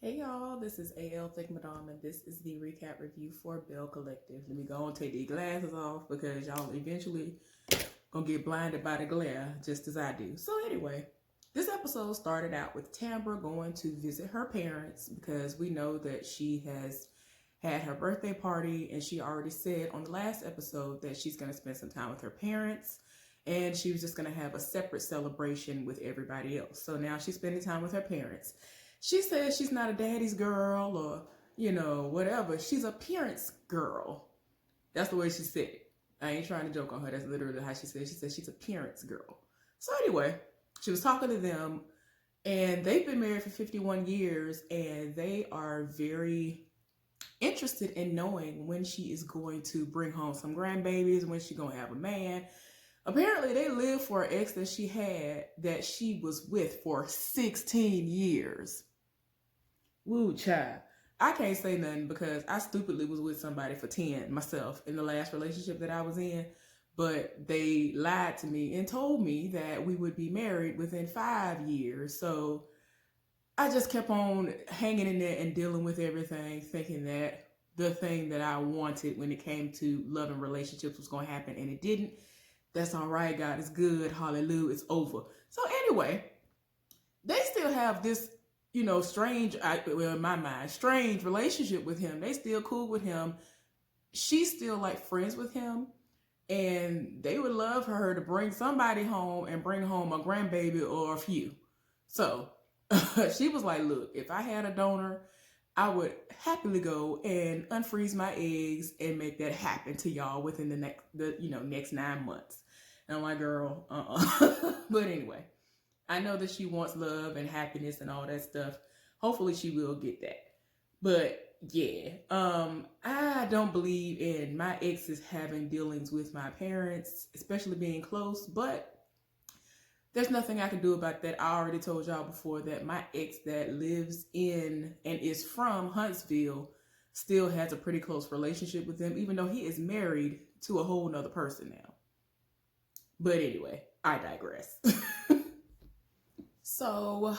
Hey y'all, this is AL Thick Madame, and this is the recap review for Belle Collective. Let me go and take these glasses off because y'all eventually gonna get blinded by the glare just as I do. So anyway, this episode started out with Tambra going to visit her parents because we know that she has had her birthday party and she already said on the last episode that she's gonna spend some time with her parents and she was just gonna have a separate celebration with everybody else. So now she's spending time with her parents. She says she's not a daddy's girl or, whatever. She's a parent's girl. That's the way she said it. I ain't trying to joke on her. That's literally how she said it. She said she's a parent's girl. So anyway, she was talking to them and they've been married for 51 years and they are very interested in knowing when she is going to bring home some grandbabies, when she's going to have a man. Apparently, they lived for an ex that she had that she was with for 16 years. Woo, child. I can't say nothing because I stupidly was with somebody for 10 myself in the last relationship that I was in. But they lied to me and told me that we would be married within 5 years. So I just kept on hanging in there and dealing with everything, thinking that the thing that I wanted when it came to love and relationships was going to happen, and it didn't. That's all right. God is good. Hallelujah. It's over. So anyway, they still have this, strange, well, in my mind, strange relationship with him. They still cool with him. She's still like friends with him. And they would love for her to bring somebody home and bring home a grandbaby or a few. So she was like, look, if I had a donor, I would happily go and unfreeze my eggs and make that happen to y'all within the next 9 months. And I'm like, girl, But anyway, I know that she wants love and happiness and all that stuff. Hopefully she will get that. But yeah, I don't believe in my exes having dealings with my parents, especially being close, but there's nothing I can do about that. I already told y'all before that my ex that lives in and is from Huntsville still has a pretty close relationship with them, even though he is married to a whole nother person now. But anyway, I digress. So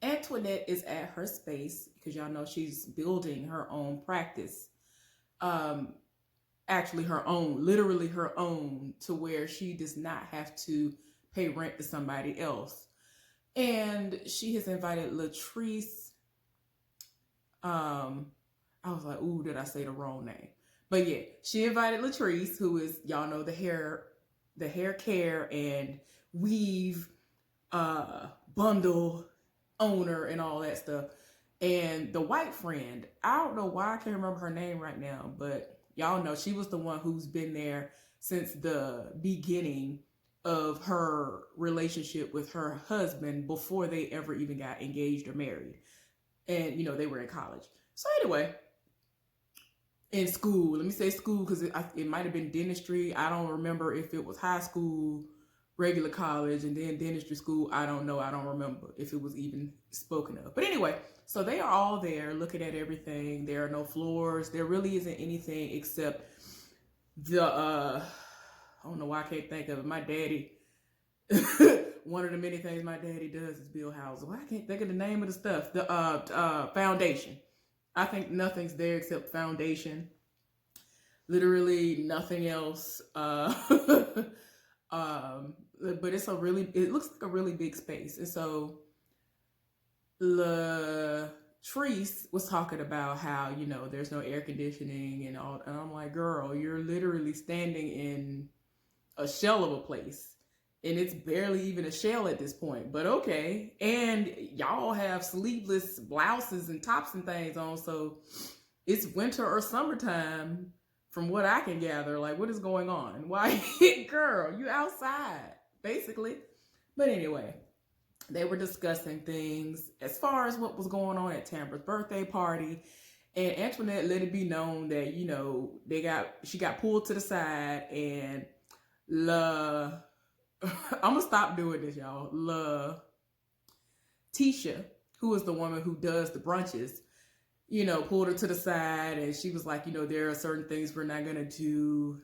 Antoinette is at her space because y'all know she's building her own practice. Actually her own, literally her own, to where she does not have to pay rent to somebody else. And she has invited Latrice. I was like, ooh, did I say the wrong name? But yeah, she invited Latrice, who is, y'all know, the hair care and weave bundle owner and all that stuff. And the white friend, I don't know why I can't remember her name right now, but y'all know she was the one who's been there since the beginning of her relationship with her husband before they ever even got engaged or married. And, they were in college. So anyway, in school, let me say school because it might have been dentistry. I don't remember if it was high school, regular college, and then dentistry school. I don't know. I don't remember if it was even spoken of. But anyway, so they are all there looking at everything. There are no floors. There really isn't anything except the I don't know why I can't think of it. My daddy, one of the many things my daddy does is build houses. Why I can't think of the name of the stuff. The foundation. I think nothing's there except foundation. Literally nothing else. But it looks like a really big space. And so Latrice was talking about how, there's no air conditioning and all. And I'm like, girl, you're literally standing in a shell of a place. And it's barely even a shell at this point, but okay. And y'all have sleeveless blouses and tops and things on, so it's winter or summertime from what I can gather. Like, what is going on? Why, girl, you outside, basically. But anyway, they were discussing things as far as what was going on at Tambra's birthday party. And Antoinette let it be known that, she got pulled to the side and I'm gonna stop doing this, y'all. Tisha, who is the woman who does the brunches, pulled her to the side and she was like, there are certain things we're not gonna do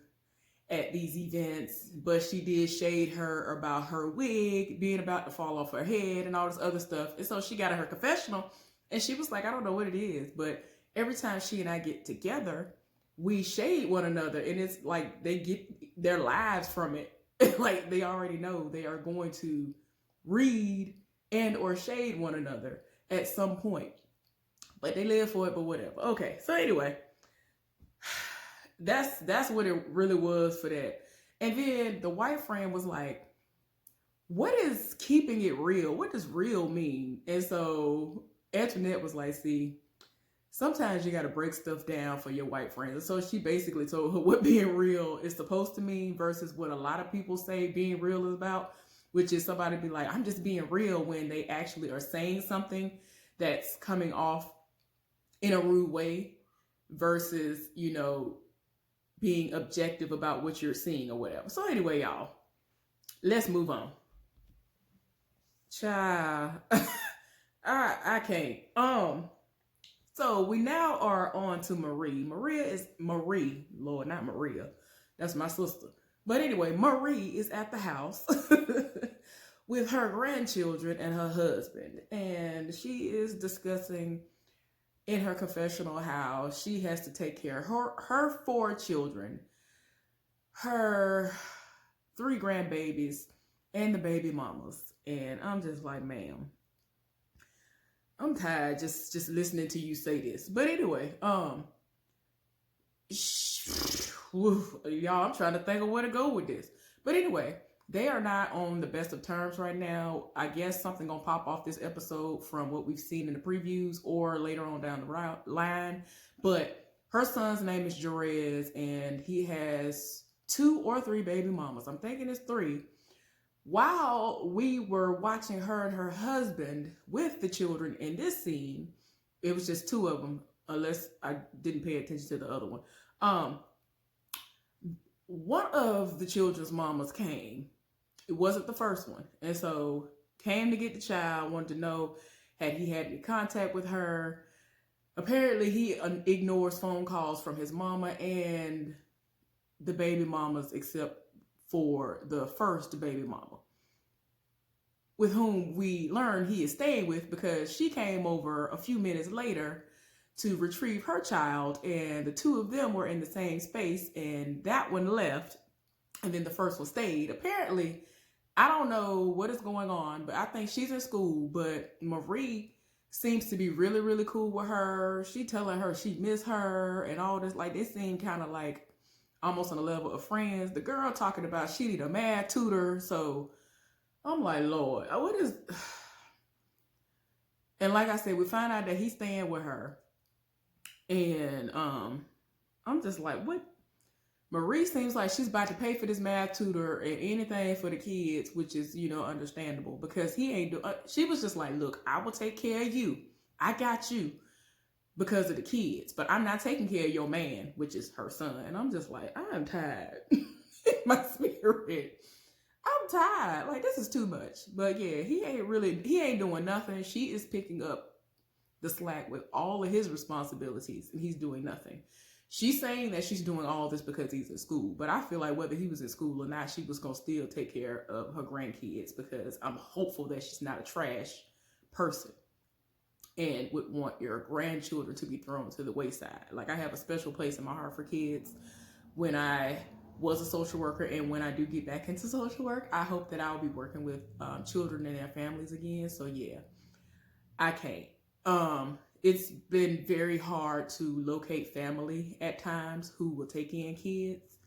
at these events, but she did shade her about her wig being about to fall off her head and all this other stuff. And so she got in her confessional And she was like, I don't know what it is, but every time she and I get together, we shade one another, and it's like they get their lives from it. Like they already know they are going to read and or shade one another at some point. But they live for it, but whatever. Okay, so anyway, that's what it really was for that. And then the white friend was like, what is keeping it real? What does real mean? And so Antoinette was like, see, sometimes you got to break stuff down for your white friends. And so she basically told her what being real is supposed to mean versus what a lot of people say being real is about, which is somebody be like, I'm just being real, when they actually are saying something that's coming off in a rude way versus, being objective about what you're seeing or whatever. So anyway, y'all, let's move on. Child, I can't. So we now are on to Marie. Lord, not Maria. That's my sister. But anyway, Marie is at the house with her grandchildren and her husband. And she is discussing in her confessional how she has to take care of her 4 children, her 3 grandbabies, and the baby mamas. And I'm just like, ma'am, I'm tired just listening to you say this. But anyway, y'all, I'm trying to think of where to go with this. But anyway, they are not on the best of terms right now. I guess something gonna pop off this episode from what we've seen in the previews or later on down the line. But her son's name is Jerez, and he has 2 or 3 baby mamas. I'm thinking it's 3. While we were watching her and her husband with the children in this scene, it was just 2 of them, unless I didn't pay attention to the other one. One of the children's mamas came. It wasn't the first one. And so came to get the child, wanted to know, had he had any contact with her? Apparently he ignores phone calls from his mama and the baby mamas, except for the first baby mama, with whom we learn he is staying with because she came over a few minutes later to retrieve her child, and the 2 of them were in the same space, and that one left, and then the first one stayed. Apparently, I don't know what is going on, but I think she's in school, but Marie seems to be really, really cool with her. She telling her she miss her and all this. Like, they seem kind of like almost on the level of friends. The girl talking about she need a math tutor. So I'm like, Lord, what is... And like I said, we find out that he's staying with her. And I'm just like, what? Marie seems like she's about to pay for this math tutor and anything for the kids, which is, understandable, because he ain't do. She was just like, look, I will take care of you. I got you because of the kids, but I'm not taking care of your man, which is her son. And I'm just like, I am tired. My spirit. I'm tired. Like, this is too much. But yeah, he ain't doing nothing. She is picking up the slack with all of his responsibilities, and he's doing nothing. She's saying that she's doing all this because he's in school, but I feel like whether he was in school or not, she was going to still take care of her grandkids, because I'm hopeful that she's not a trash person and would want your grandchildren to be thrown to the wayside. Like, I have a special place in my heart for kids. When I was a social worker, and when I do get back into social work, I hope that I'll be working with children and their families again. So yeah, I can't. It's been very hard to locate family at times who will take in kids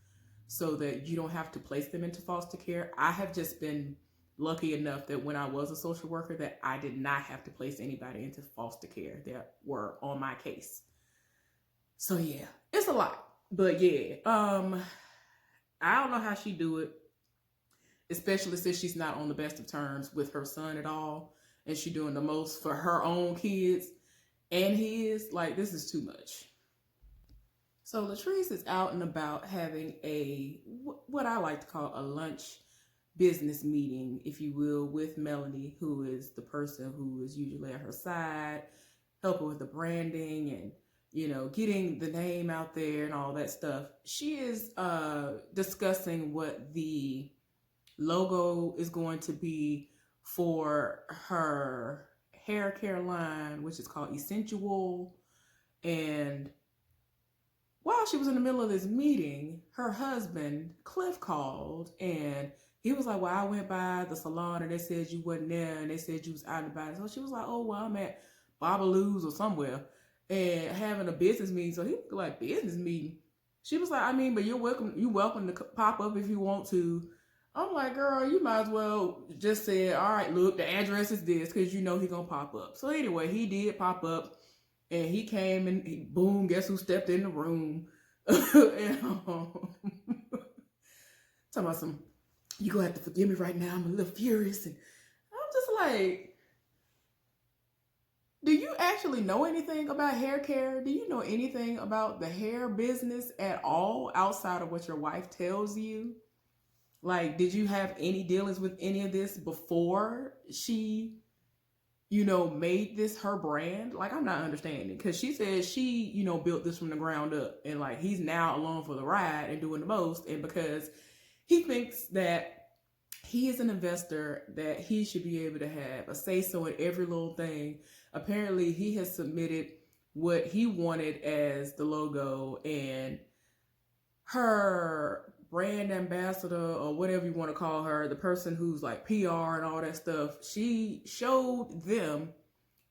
so that you don't have to place them into foster care. I have just been lucky enough that when I was a social worker, that I did not have to place anybody into foster care that were on my case. So yeah, it's a lot. But yeah, I don't know how she do it, especially since she's not on the best of terms with her son at all, and she doing the most for her own kids and his. Like, this is too much. So Latrice is out and about having what I like to call a lunch business meeting, if you will, with Melanie, who is the person who is usually at her side, helping with the branding and, getting the name out there and all that stuff. She is discussing what the logo is going to be for her hair care line, which is called Essential. And while she was in the middle of this meeting, her husband, Cliff, called, and he was like, well, I went by the salon and they said you wasn't there and they said you was out and about. So she was like, oh, well, I'm at Babalu's or somewhere and having a business meeting. So he was like, business meeting? She was like, I mean, but you're welcome to pop up if you want to. I'm like, girl, you might as well just say, all right, look, the address is this, because you know he's going to pop up. So anyway, he did pop up. And he came and boom, guess who stepped in the room? And, talking about some, you gonna have to forgive me right now. I'm a little furious. And I'm just like, do you actually know anything about hair care? Do you know anything about the hair business at all outside of what your wife tells you? Like, did you have any dealings with any of this before she made this her brand? Like, I'm not understanding, because she said she, built this from the ground up, and like he's now along for the ride and doing the most. And because he thinks that he is an investor, that he should be able to have a say so in every little thing. Apparently, he has submitted what he wanted as the logo, and her brand ambassador, or whatever you want to call her, the person who's like PR and all that stuff, she showed them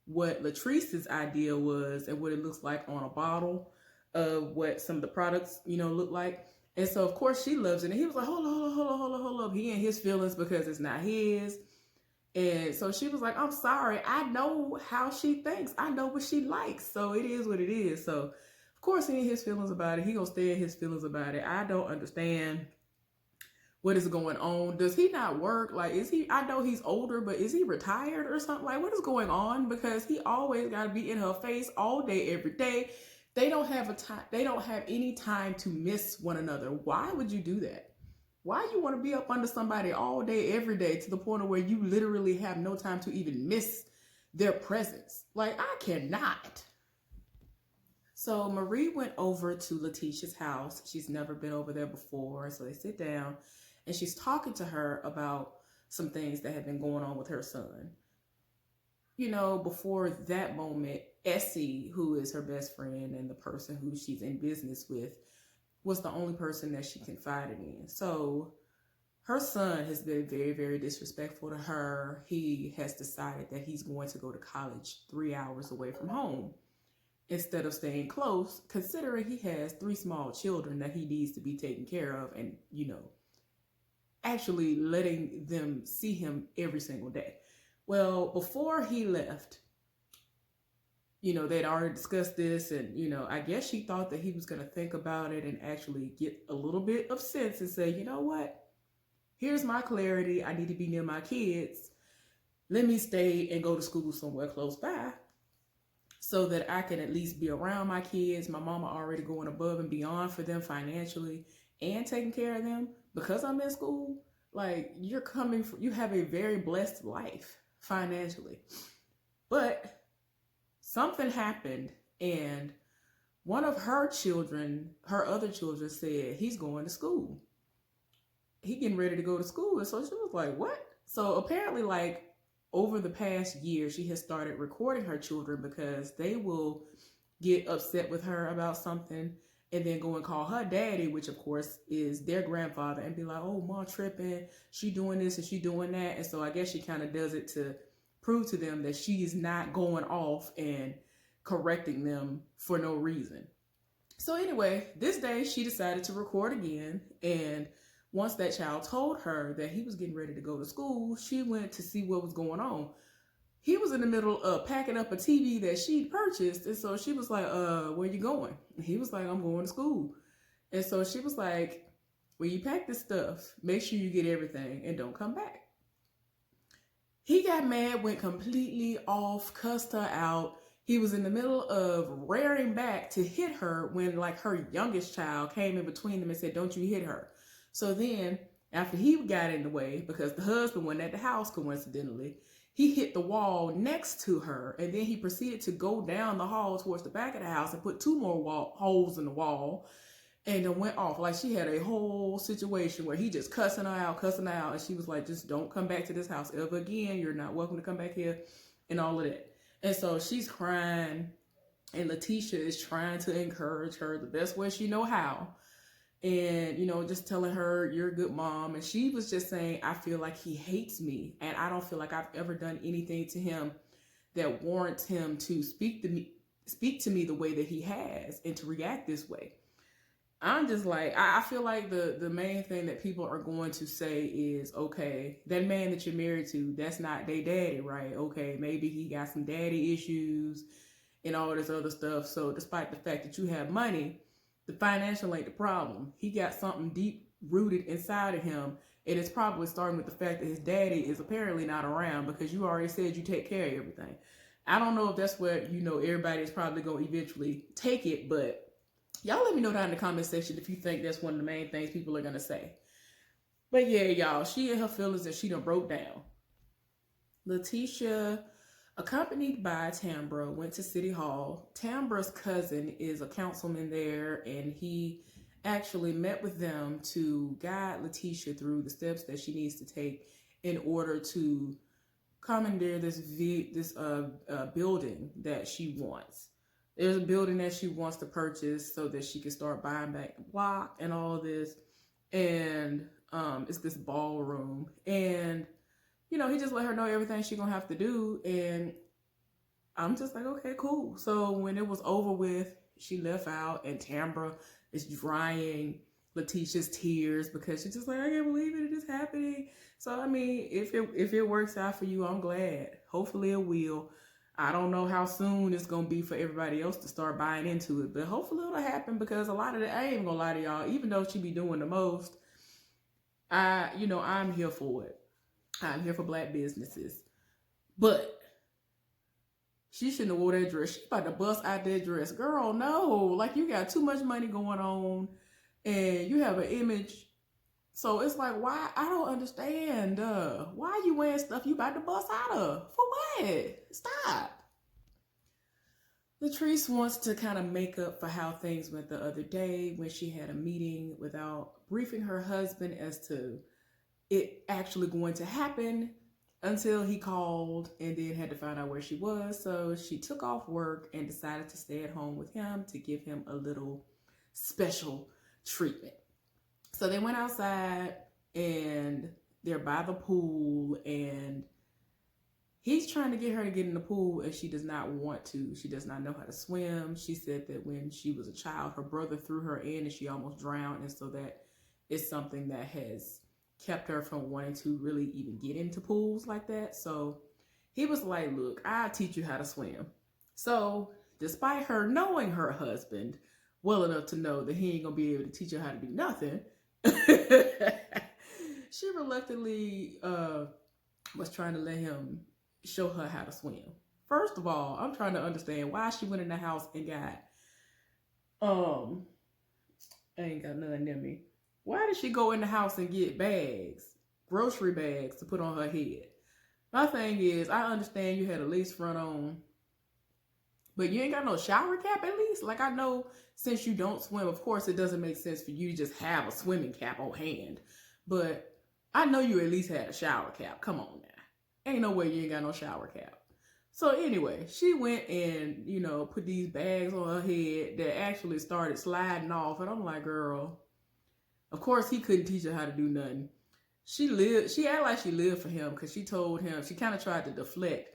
what Latrice's idea was and what it looks like on a bottle of what some of the products, look like. And so, of course, she loves it. And he was like, hold up. He in his feelings because it's not his. And so she was like, I'm sorry. I know how she thinks. I know what she likes. So it is what it is. So of course, he in his feelings about it. He gonna stay in his feelings about it. I don't understand what is going on. Does he not work? Like, is he? I know he's older, but is he retired or something? Like, what is going on? Because he always got to be in her face all day, every day. They don't have They don't have any time to miss one another. Why would you do that? Why you want to be up under somebody all day, every day, to the point of where you literally have no time to even miss their presence? Like, I cannot. So Marie went over to Letitia's house. She's never been over there before. So they sit down and she's talking to her about some things that have been going on with her son. Before that moment, Essie, who is her best friend and the person who she's in business with, was the only person that she confided in. So her son has been very, very disrespectful to her. He has decided that he's going to go to college 3 hours away from home instead of staying close, considering he has 3 small children that he needs to be taken care of and, actually letting them see him every single day. Well, before he left, they'd already discussed this, and, I guess she thought that he was going to think about it and actually get a little bit of sense and say, you know what? Here's my clarity. I need to be near my kids. Let me stay and go to school somewhere close by, so that I can at least be around my kids. My mama already going above and beyond for them financially and taking care of them because I'm in school. Like, you have a very blessed life financially. But something happened, and one of her other children said he's going to school. He getting ready to go to school. And so she was like, what? So apparently, like, over the past year, she has started recording her children because they will get upset with her about something and then go and call her daddy, which of course is their grandfather, and be like, oh, mom tripping, she doing this and she doing that. And so I guess she kind of does it to prove to them that she is not going off and correcting them for no reason. So anyway, this day she decided to record again, and once that child told her that he was getting ready to go to school, she went to see what was going on. He was in the middle of packing up a TV that she purchased. And so she was like, where you going? And he was like, I'm going to school. And so she was like, when you pack this stuff, make sure you get everything and don't come back. He got mad, went completely off, cussed her out. He was in the middle of rearing back to hit her when like her youngest child came in between them and said, don't you hit her. So then after he got in the way, because the husband wasn't at the house coincidentally, he hit the wall next to her, and then he proceeded to go down the hall towards the back of the house and put 2 more holes in the wall, and then went off. Like, she had a whole situation where he just cussing her out, and she was like, just don't come back to this house ever again. You're not welcome to come back here. and all of that. And so she's crying, and Letitia is trying to encourage her the best way she know how. And, just telling her, you're a good mom. And she was just saying, I feel like he hates me. And I don't feel like I've ever done anything to him that warrants him to speak to me the way that he has and to react this way. I'm just like, I feel like the main thing that people are going to say is, okay, that man that you're married to, that's not their daddy, right? Okay, maybe he got some daddy issues and all this other stuff. So despite the fact that you have money, the financial ain't the problem. He got something deep rooted inside of him. And it's probably starting with the fact that his daddy is apparently not around, because you already said you take care of everything. I don't know if that's what, everybody is probably going to eventually take it, but y'all let me know down in the comment section if you think that's one of the main things people are going to say. But yeah, y'all, she and her feelings and she done broke down. Letitia, accompanied by Tambra, went to City Hall. Tambra's cousin is a councilman there, and he actually met with them to guide Letitia through the steps that she needs to take in order to commandeer this building that she wants. There's a building that she wants to purchase so that she can start buying back the block and all of this. And it's this ballroom. And he just let her know everything she's going to have to do. And I'm just like, okay, cool. So when it was over with, she left out, and Tambra is drying Letitia's tears because she's just like, I can't believe it is happening. So, I mean, if it works out for you, I'm glad. Hopefully it will. I don't know how soon it's going to be for everybody else to start buying into it, but hopefully it'll happen, because a lot of it, I ain't even going to lie to y'all, even though she be doing the most, I'm here for it. I'm here for Black businesses. But she shouldn't have wore that dress. She about to bust out that dress. Girl, no. Like, you got too much money going on and you have an image. So it's like, why? I don't understand. Why are you wearing stuff you about to bust out of? For what? Stop. Latrice wants to kind of make up for how things went the other day when she had a meeting without briefing her husband as to it actually going to happen, until he called and then had to find out where she was. So she took off work and decided to stay at home with him to give him a little special treatment. So they went outside and they're by the pool, and he's trying to get her to get in the pool, and she does not want to. She does not know how to swim. She said that when she was a child, her brother threw her in and she almost drowned. And so that is something that has kept her from wanting to really even get into pools like that. So he was like, look, I'll teach you how to swim. So despite her knowing her husband well enough to know that he ain't gonna be able to teach her how to do nothing, she reluctantly was trying to let him show her how to swim. First of all, I'm trying to understand why she went in the house and got I ain't got nothing near me. Why did she go in the house and get bags, grocery bags to put on her head? My thing is, I understand you had a lace front on, but you ain't got no shower cap at least? Like, I know since you don't swim, of course it doesn't make sense for you to just have a swimming cap on hand. But I know you at least had a shower cap. Come on now. Ain't no way you ain't got no shower cap. So anyway, she went and, put these bags on her head that actually started sliding off. And I'm like, girl, of course he couldn't teach her how to do nothing. She acted like she lived for him, because she told him, she kind of tried to deflect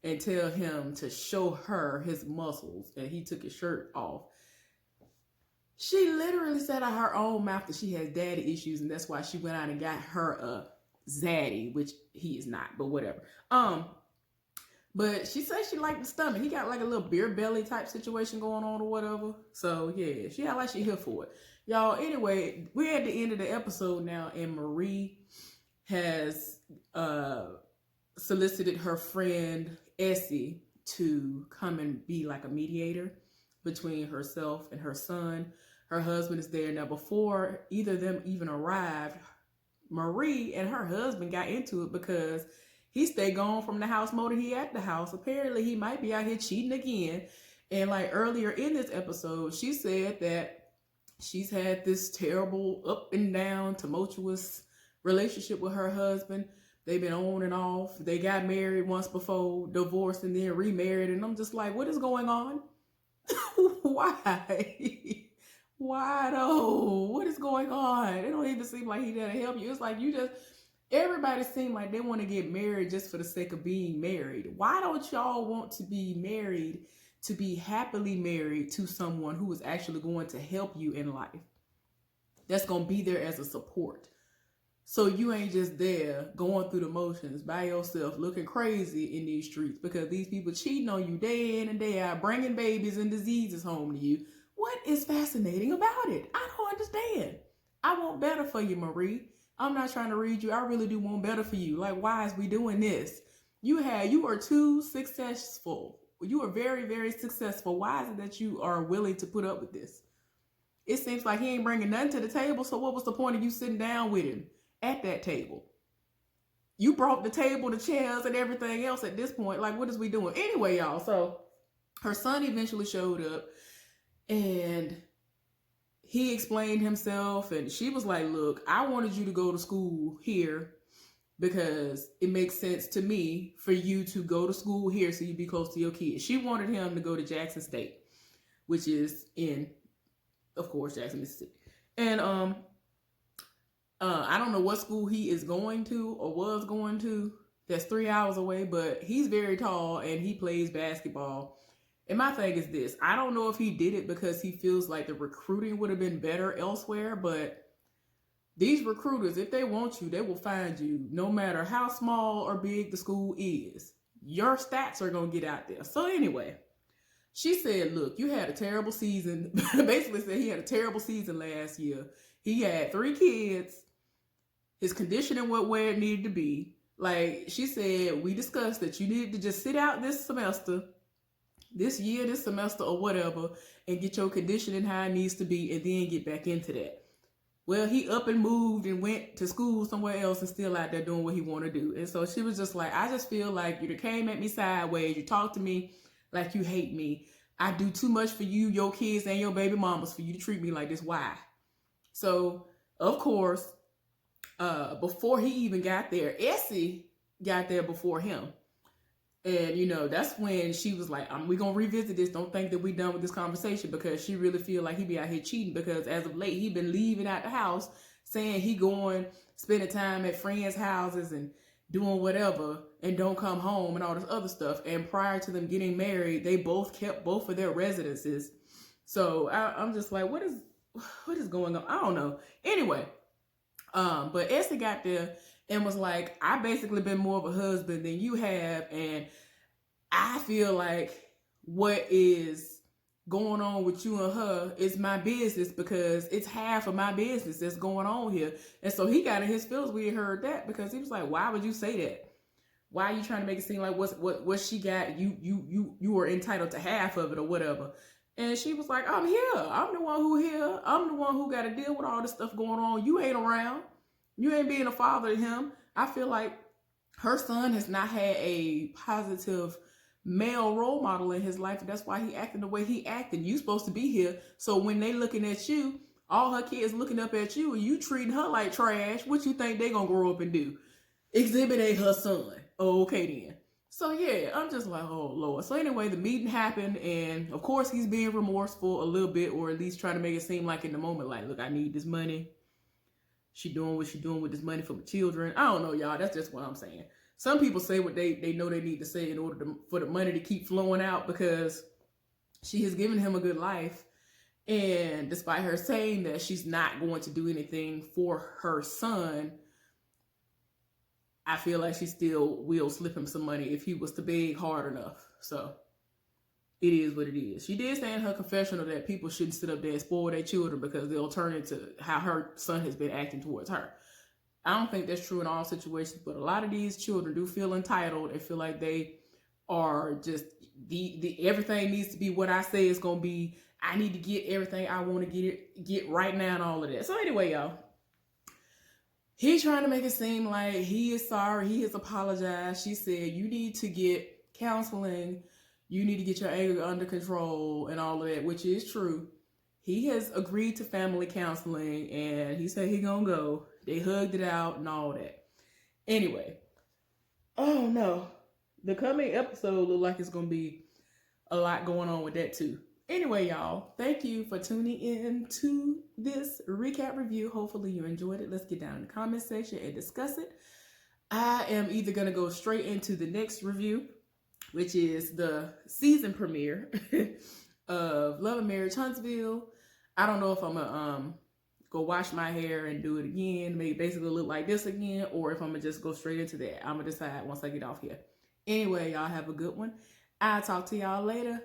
and tell him to show her his muscles, and he took his shirt off. She literally said out her own mouth that she has daddy issues, and that's why she went out and got her a zaddy, which he is not, but whatever. But she said she liked the stomach. He got like a little beer belly type situation going on or whatever. So yeah, she acted like she here for it. Y'all, anyway, we're at the end of the episode now, and Marie has solicited her friend Essie to come and be like a mediator between herself and her son. Her husband is there. Now, before either of them even arrived, Marie and her husband got into it because he stayed gone from the house more than he at the house. Apparently, he might be out here cheating again. And like earlier in this episode, she said that she's had this terrible up and down, tumultuous relationship with her husband They've been on and off. They got married once before, divorced, and then remarried. And I'm just like, what is going on? Why? Why though? What is going on? It don't even seem like he there to help you. It's like you just, everybody seem like they want to get married just for the sake of being married. Why don't y'all want to be married, to be happily married to someone who is actually going to help you in life? That's going to be there as a support. So you ain't just there going through the motions by yourself, looking crazy in these streets because these people cheating on you day in and day out, bringing babies and diseases home to you. What is fascinating about it? I don't understand. I want better for you, Marie. I'm not trying to read you. I really do want better for you. Like, why is we doing this? You are too successful. You are very, very successful. Why is it that you are willing to put up with this? It seems like he ain't bringing nothing to the table. So what was the point of you sitting down with him at that table? You brought the table, the chairs, and everything else at this point. Like, what is we doing? Anyway, y'all. So her son eventually showed up and he explained himself. And she was like, look, I wanted you to go to school here because it makes sense to me for you to go to school here so you be close to your kids. She wanted him to go to Jackson State, which is in, of course, Jackson, Mississippi. And I don't know what school he is going to or was going to. That's 3 hours away, but he's very tall and he plays basketball. And my thing is this. I don't know if he did it because he feels like the recruiting would have been better elsewhere, but these recruiters, if they want you, they will find you no matter how small or big the school is. Your stats are going to get out there. So anyway, she said, look, you had a terrible season. Basically said he had a terrible season last year. He had 3 kids. His conditioning went where it needed to be. Like she said, we discussed that you needed to just sit out this semester, this year, this semester, or whatever, and get your conditioning how it needs to be and then get back into that. Well, he up and moved and went to school somewhere else and still out there doing what he want to do. And so she was just like, I just feel like you came at me sideways. You talk to me like you hate me. I do too much for you, your kids, and your baby mamas for you to treat me like this. Why? So, of course, before he even got there, Essie got there before him. And, you know, that's when she was like, we're going to revisit this. Don't think that we done with this conversation, because she really feel like he be out here cheating, because as of late, he been leaving out the house saying he going, spending time at friends' houses and doing whatever and don't come home and all this other stuff. And prior to them getting married, they both kept both of their residences. So I'm just like, what is going on? I don't know. Anyway, but Essie got there and was like, I basically been more of a husband than you have. And I feel like what is going on with you and her is my business, because it's half of my business that's going on here. And so he got in his feels when he heard that, because he was like, why would you say that? Why are you trying to make it seem like what she got, you were entitled to half of it or whatever? And she was like, I'm here. I'm the one who here. I'm the one who got to deal with all this stuff going on. You ain't around. You ain't being a father to him. I feel like her son has not had a positive male role model in his life. And that's why he acting the way he acting. You supposed to be here. So when they looking at you, all her kids looking up at you and you treating her like trash, what you think they gonna grow up and do? Exhibit A her son. Oh, okay then. So yeah, I'm just like, oh Lord. So anyway, the meeting happened, and of course he's being remorseful a little bit, or at least trying to make it seem like in the moment, like, look, I need this money. She doing what she doing with this money for the children. I don't know, y'all. That's just what I'm saying. Some people say what they know they need to say in order for the money to keep flowing out, because she has given him a good life. And despite her saying that she's not going to do anything for her son, I feel like she still will slip him some money if he was to beg hard enough. So it is what it is. She did say in her confessional that people shouldn't sit up there and spoil their children, because they'll turn into how her son has been acting towards her. I don't think that's true in all situations, but a lot of these children do feel entitled and feel like they are just everything needs to be what I say it's gonna be. I need to get everything I want to get right now and all of that. So anyway, y'all, he's trying to make it seem like he is sorry, he has apologized. She said, you need to get counseling, you need to get your anger under control and all of that, which is true. He has agreed to family counseling and he said he gonna go. They hugged it out and all that. Anyway, Oh no, the coming episode look like it's gonna be a lot going on with that too. Anyway, y'all, thank you for tuning in to this recap review. Hopefully you enjoyed it. Let's get down in the comment section and discuss it. I am either gonna go straight into the next review, which is the season premiere of Love and Marriage Huntsville. I don't know if I'm gonna go wash my hair and do it again, maybe basically look like this again, or if I'm gonna just go straight into that. I'm gonna decide once I get off here. Anyway, y'all have a good one. I'll talk to y'all later.